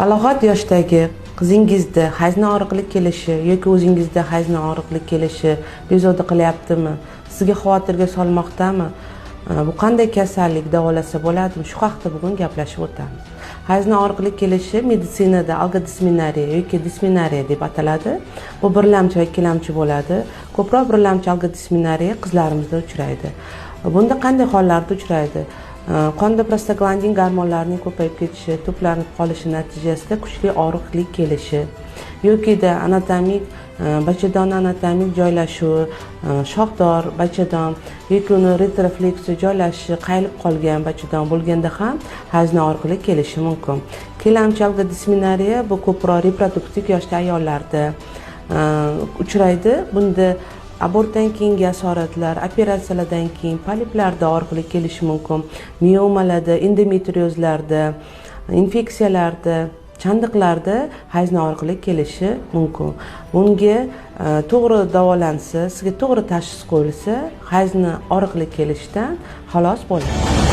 Balog'at yoshdagi qizingizda hayzni og'riqli kelishi yoki o'zingizda hayzni og'riqli kelishi bezovta qilyaptimi? Sizga xavotirga solmoqdami? Bu qanday kasallik, davolasa bo'ladimi? Shu haqida bugun gaplashib o'tamiz. Hayzni og'riqli kelishi meditsinada algodisminariya yoki disminariya deb ataladi. Bu birlamchi va ikkilamchi bo'ladi. Ko'proq birlamchi algodisminariya qizlarimizda uchraydi. Bunda qanday hollarda uchraydi? Qonda prostaglandin gormonlarining ko'payib ketishi, to'planib qolishi natijasida kuchli og'riqlik kelishi yokida anatomik bachadon anatomik joylashuvi, shoxdor bachadon yoki uni retrofleksiya joylashishi qayilib qolgan bachadon bo'lganda ham hayzni og'riqli kelishi mumkin. Ikkilamchi algodisminariya bu ko'proq reproduktiv yoshda ayollarda uchraydi. Bunda abortdan keyingi asoratlar, operatsiyalardan keyin poliplarda og'riqlik kelishi mumkin. Miomalarda, endometriozlarda, infeksiyalarda, chandiqlarda hayzni og'riqlik kelishi mumkin. Bunga to'g'ri davolansa, sizga to'g'ri tashxis qo'yilsa, hayzni og'riqlik kelishidan xalos bo'ladi.